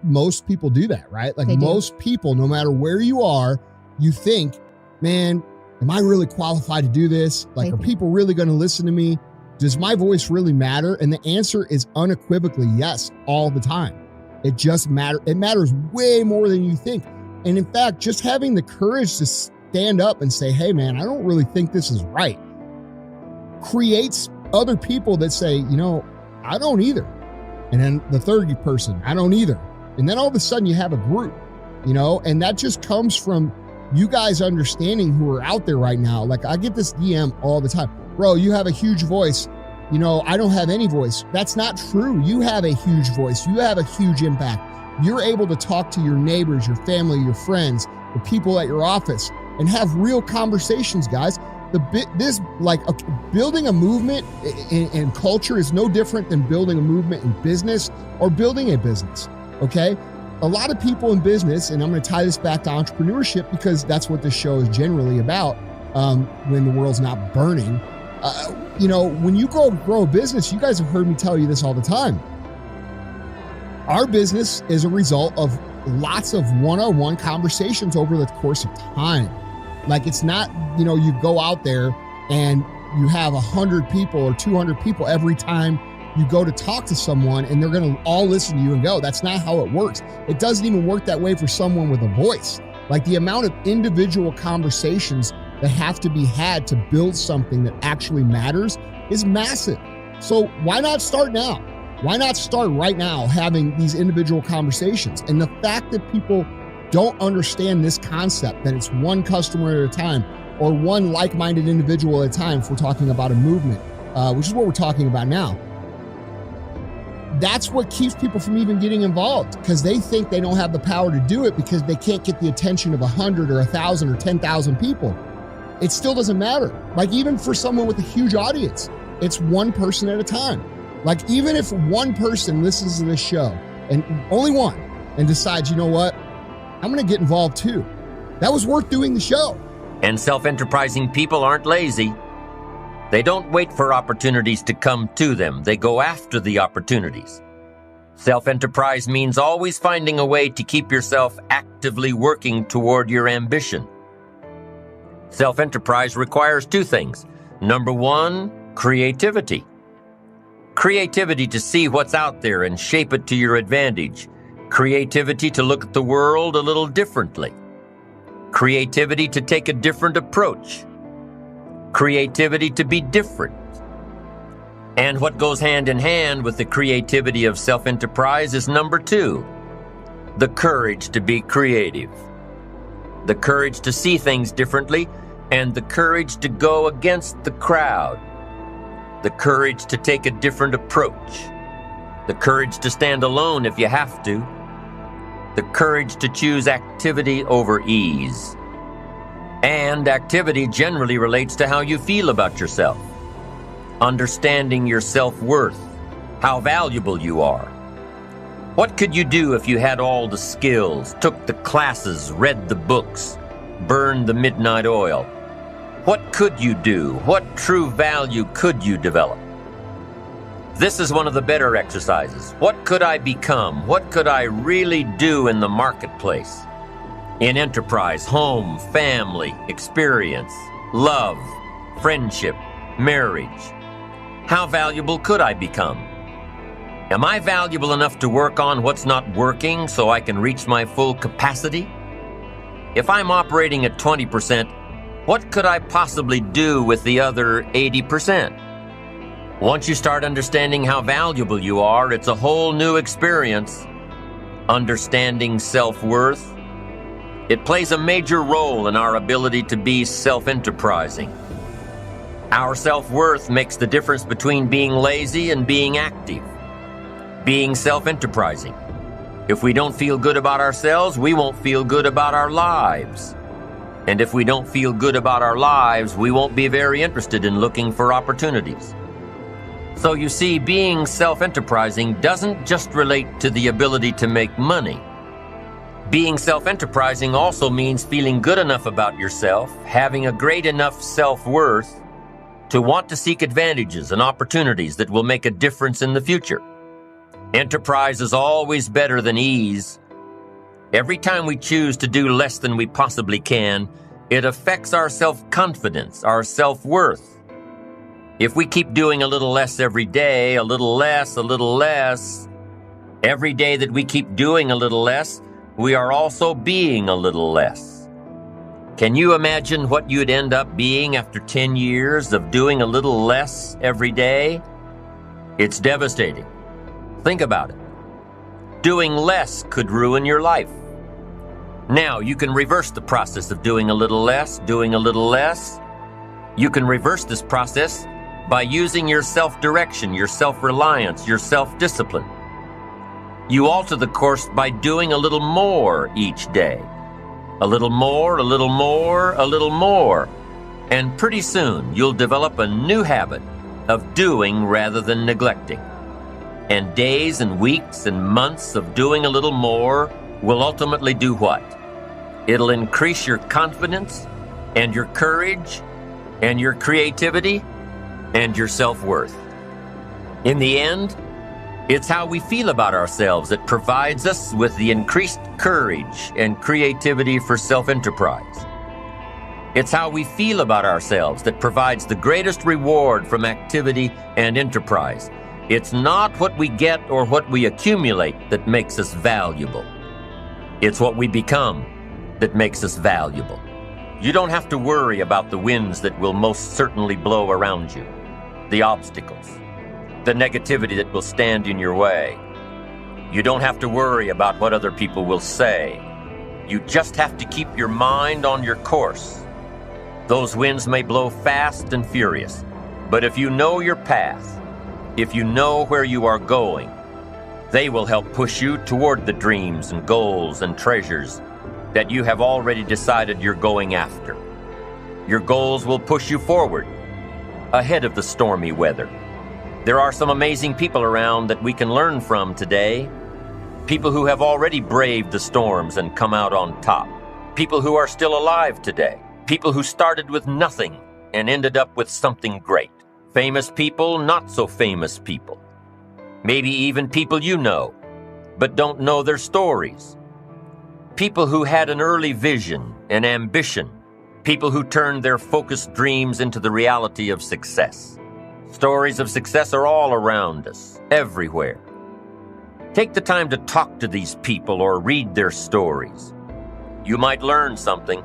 most people do that, right? Like They do. most people, no matter where you are, you think, man, am I really qualified to do this? Like, are people really going to listen to me? Does my voice really matter? And the answer is unequivocally yes, all the time. It just matters. It matters way more than you think. And in fact, just having the courage to stand up and say, hey, man, I don't really think this is right, creates other people that say, you know, I don't either. And then the third person, I don't either. And then all of a sudden you have a group, you know, and that just comes from you guys understanding who are out there right now. Like, I get this DM all the time. Bro, you have a huge voice. You know, I don't have any voice. That's not true. You have a huge voice. You have a huge impact. You're able to talk to your neighbors, your family, your friends, the people at your office, and have real conversations, guys. Building a movement in culture is no different than building a movement in business or building a business, okay? A lot of people in business, and I'm going to tie this back to entrepreneurship because that's what this show is generally about when the world's not burning. You know, when you grow a business, you guys have heard me tell you this all the time. Our business is a result of lots of one-on-one conversations over the course of time. Like, it's not, you know, you go out there and you have 100 people or 200 people every time you go to talk to someone and they're going to all listen to you and go. That's not how it works. It doesn't even work that way for someone with a voice. Like, the amount of individual conversations that have to be had to build something that actually matters is massive. So why not start now? Why not start right now having these individual conversations? And the fact that people don't understand this concept, that it's one customer at a time or one like-minded individual at a time, if we're talking about a movement, which is what we're talking about now, that's what keeps people from even getting involved, because they think they don't have the power to do it because they can't get the attention of 100 or 1,000 or 10,000 people. It still doesn't matter. Like, even for someone with a huge audience, it's one person at a time. Like, even if one person listens to this show, and only one, and decides, you know what, I'm going to get involved too, that was worth doing the show. And self-enterprising people aren't lazy. They don't wait for opportunities to come to them. They go after the opportunities. Self-enterprise means always finding a way to keep yourself actively working toward your ambition. Self-enterprise requires two things. Number one, creativity. Creativity to see what's out there and shape it to your advantage. Creativity to look at the world a little differently. Creativity to take a different approach. Creativity to be different. And what goes hand in hand with the creativity of self-enterprise is number two, the courage to be creative. The courage to see things differently, and the courage to go against the crowd. The courage to take a different approach. The courage to stand alone if you have to. The courage to choose activity over ease. And activity generally relates to how you feel about yourself. Understanding your self-worth, how valuable you are. What could you do if you had all the skills, took the classes, read the books, burned the midnight oil? What could you do? What true value could you develop? This is one of the better exercises. What could I become? What could I really do in the marketplace? In enterprise, home, family, experience, love, friendship, marriage. How valuable could I become? Am I valuable enough to work on what's not working so I can reach my full capacity? If I'm operating at 20%, what could I possibly do with the other 80%? Once you start understanding how valuable you are, it's a whole new experience. Understanding self-worth. It plays a major role in our ability to be self-enterprising. Our self-worth makes the difference between being lazy and being active. Being self-enterprising. If we don't feel good about ourselves, we won't feel good about our lives. And if we don't feel good about our lives, we won't be very interested in looking for opportunities. So you see, being self-enterprising doesn't just relate to the ability to make money. Being self-enterprising also means feeling good enough about yourself, having a great enough self-worth to want to seek advantages and opportunities that will make a difference in the future. Enterprise is always better than ease. Every time we choose to do less than we possibly can, it affects our self-confidence, our self-worth. If we keep doing a little less every day, a little less, every day that we keep doing a little less, we are also being a little less. Can you imagine what you'd end up being after 10 years of doing a little less every day? It's devastating. Think about it. Doing less could ruin your life. Now, you can reverse the process of doing a little less. You can reverse this process by using your self-direction, your self-reliance, your self-discipline. You alter the course by doing a little more each day. A little more. And pretty soon, you'll develop a new habit of doing rather than neglecting. And days and weeks and months of doing a little more will ultimately do what? It'll increase your confidence and your courage and your creativity and your self-worth. In the end, it's how we feel about ourselves that provides us with the increased courage and creativity for self-enterprise. It's how we feel about ourselves that provides the greatest reward from activity and enterprise. It's not what we get or what we accumulate that makes us valuable. It's what we become that makes us valuable. You don't have to worry about the winds that will most certainly blow around you, the obstacles, the negativity that will stand in your way. You don't have to worry about what other people will say. You just have to keep your mind on your course. Those winds may blow fast and furious, but if you know your path, if you know where you are going, they will help push you toward the dreams and goals and treasures that you have already decided you're going after. Your goals will push you forward, ahead of the stormy weather. There are some amazing people around that we can learn from today. People who have already braved the storms and come out on top. People who are still alive today. People who started with nothing and ended up with something great. Famous people, not so famous people. Maybe even people you know, but don't know their stories. People who had an early vision and ambition. People who turned their focused dreams into the reality of success. Stories of success are all around us, everywhere. Take the time to talk to these people or read their stories. You might learn something.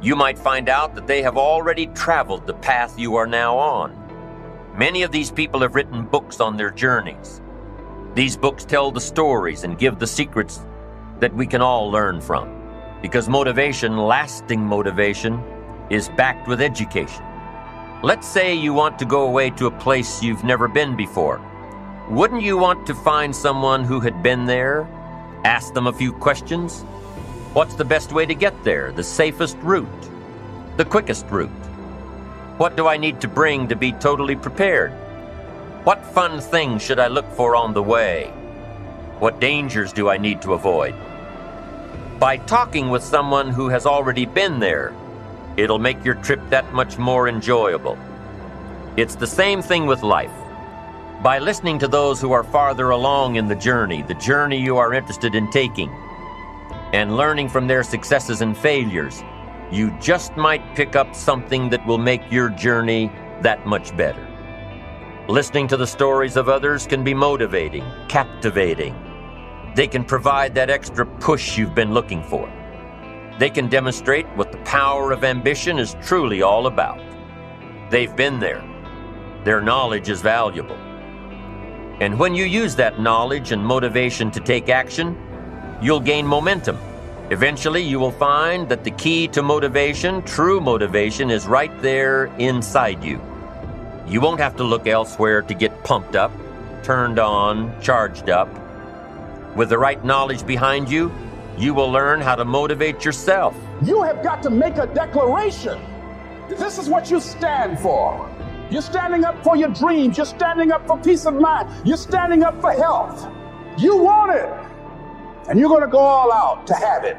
You might find out that they have already traveled the path you are now on. Many of these people have written books on their journeys. These books tell the stories and give the secrets that we can all learn from. Because motivation, lasting motivation, is backed with education. Let's say you want to go away to a place you've never been before. Wouldn't you want to find someone who had been there? Ask them a few questions? What's the best way to get there? The safest route? The quickest route? What do I need to bring to be totally prepared? What fun things should I look for on the way? What dangers do I need to avoid? By talking with someone who has already been there, it'll make your trip that much more enjoyable. It's the same thing with life. By listening to those who are farther along in the journey you are interested in taking, and learning from their successes and failures, you just might pick up something that will make your journey that much better. Listening to the stories of others can be motivating, captivating. They can provide that extra push you've been looking for. They can demonstrate what the power of ambition is truly all about. They've been there. Their knowledge is valuable. And when you use that knowledge and motivation to take action, you'll gain momentum. Eventually, you will find that the key to motivation, true motivation, is right there inside you. You won't have to look elsewhere to get pumped up, turned on, charged up. With the right knowledge behind you, you will learn how to motivate yourself. You have got to make a declaration. This is what you stand for. You're standing up for your dreams. You're standing up for peace of mind. You're standing up for health. You want it. And you're going to go all out to have it.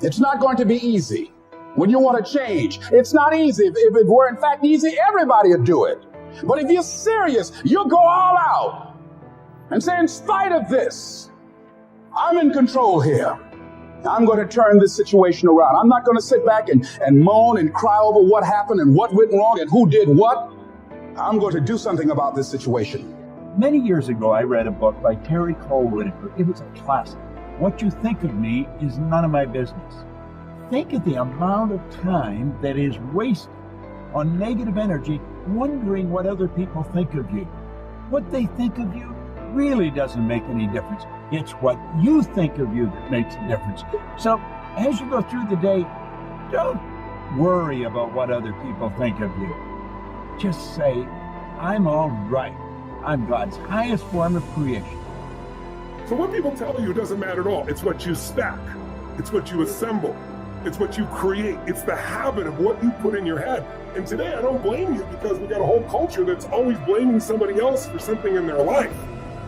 It's not going to be easy. When you want to change, it's not easy. If it were in fact easy, everybody would do it. But if you're serious, you'll go all out. and say, in spite of this, I'm in control here. I'm going to turn this situation around. I'm not going to sit back and moan and cry over what happened and what went wrong and who did what. I'm going to do something about this situation. Many years ago, I read a book by Terry Cole Whitaker. It was a classic. What you think of me is none of my business. Think of the amount of time that is wasted on negative energy, wondering what other people think of you. What they think of you really doesn't make any difference. It's what you think of you that makes a difference. So as you go through the day, don't worry about what other people think of you. Just say, I'm all right. I'm God's highest form of creation. So what people tell you doesn't matter at all. It's what you stack. It's what you assemble. It's what you create. It's the habit of what you put in your head. And today I don't blame you, because we got a whole culture that's always blaming somebody else for something in their life.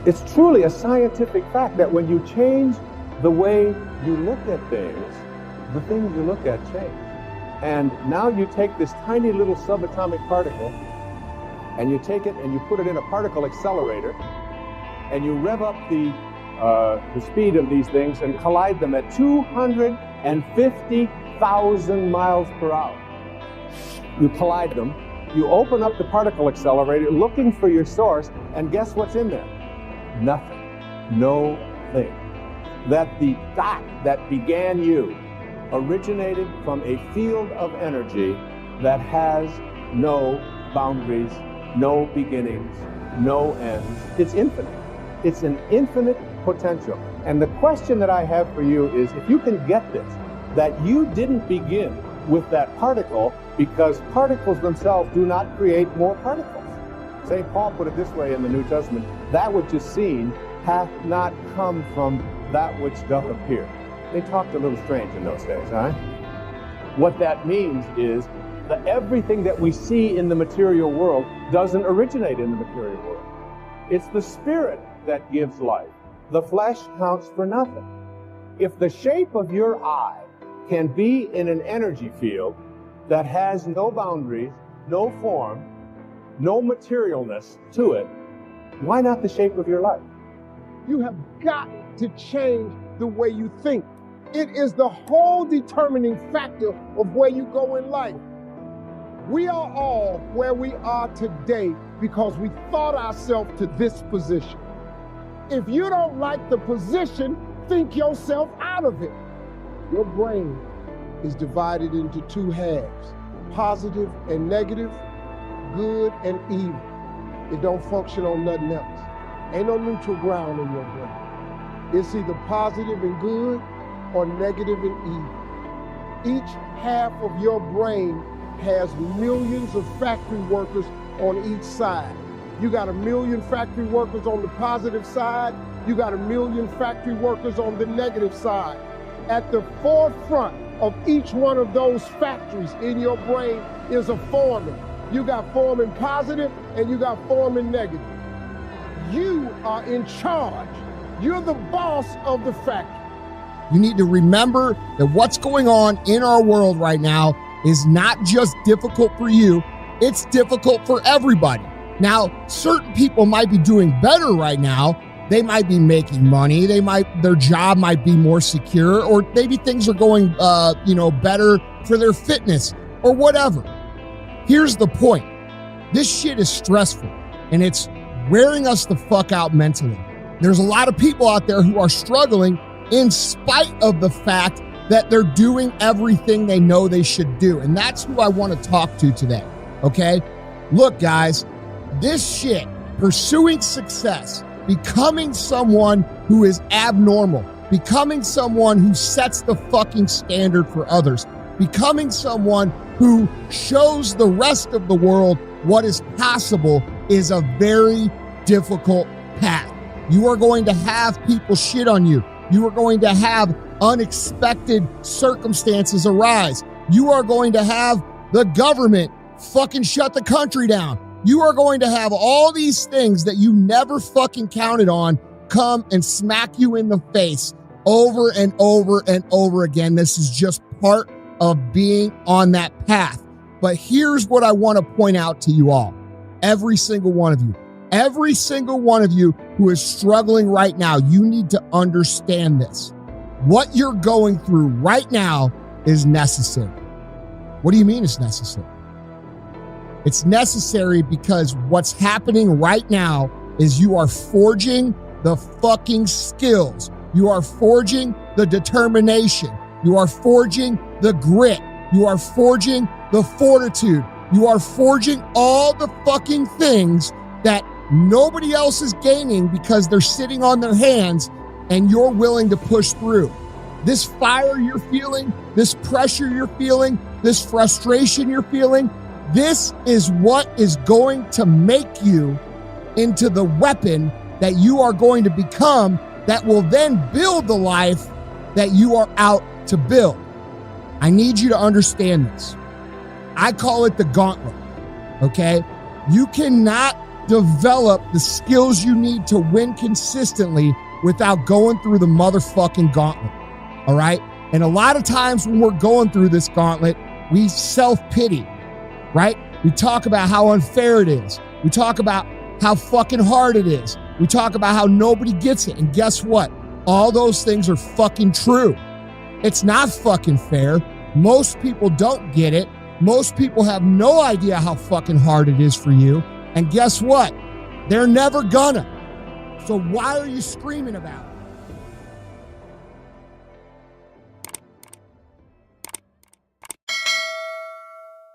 It's truly a scientific fact that when you change the way you look at things, the things you look at change. And now you take this tiny little subatomic particle and you take it and you put it in a particle accelerator and you rev up the speed of these things and collide them at 250,000 miles per hour. You collide them, you open up the particle accelerator looking for your source, and guess what's in there? Nothing. No thing. That the dot that began you originated from a field of energy that has no boundaries, no beginnings, no ends. It's infinite. It's an infinite potential. And the question that I have for you is, if you can get this, that you didn't begin with that particle, because particles themselves do not create more particles. St. Paul put it this way in the New Testament: that which is seen hath not come from that which doth appear. They talked a little strange in those days, huh? What that means is that everything that we see in the material world doesn't originate in the material world. It's the spirit that gives life. The flesh counts for nothing. If the shape of your eye can be in an energy field that has no boundaries, no form, no materialness to it, why not the shape of your life? You have got to change the way you think. It is the whole determining factor of where you go in life. We are all where we are today because we thought ourselves to this position. If you don't like the position, think yourself out of it. Your brain is divided into two halves, positive and negative, good and evil. It don't function on nothing else. Ain't no neutral ground in your brain. It's either positive and good or negative and evil. Each half of your brain has millions of factory workers on each side. You got 1 million factory workers on the positive side. You got 1 million factory workers on the negative side. At the forefront of each one of those factories in your brain is a foreman. You got foreman positive and you got foreman negative. You are in charge. You're the boss of the factory. You need to remember that what's going on in our world right now is not just difficult for you, it's difficult for everybody. Now, certain people might be doing better right now. They might be making money. Their job might be more secure, or maybe things are going, better for their fitness or whatever. Here's the point. This shit is stressful and it's wearing us the fuck out mentally. There's a lot of people out there who are struggling in spite of the fact that they're doing everything they know they should do. And that's who I want to talk to today, okay? Look, guys, this shit, pursuing success, becoming someone who is abnormal, becoming someone who sets the fucking standard for others, becoming someone who shows the rest of the world what is possible is a very difficult path. You are going to have people shit on you. You are going to have unexpected circumstances arise. You are going to have the government fucking shut the country down. You are going to have all these things that you never fucking counted on come and smack you in the face over and over and over again. This is just part of being on that path. But here's what I want to point out to you all, every single one of you. Every single one of you who is struggling right now, you need to understand this. What you're going through right now is necessary. What do you mean it's necessary? It's necessary because what's happening right now is you are forging the fucking skills. You are forging the determination. You are forging the grit. You are forging the fortitude. You are forging all the fucking things that nobody else is gaining because they're sitting on their hands and you're willing to push through. This fire you're feeling, this pressure you're feeling, this frustration you're feeling, this is what is going to make you into the weapon that you are going to become that will then build the life that you are out to build. I need you to understand this. I call it the gauntlet, okay? You cannot develop the skills you need to win consistently without going through the motherfucking gauntlet, all right? And a lot of times when we're going through this gauntlet, we self-pity, right? We talk about how unfair it is. We talk about how fucking hard it is. We talk about how nobody gets it. And guess what? All those things are fucking true. It's not fucking fair. Most people don't get it. Most people have no idea how fucking hard it is for you. And guess what? They're never gonna. So why are you screaming about it?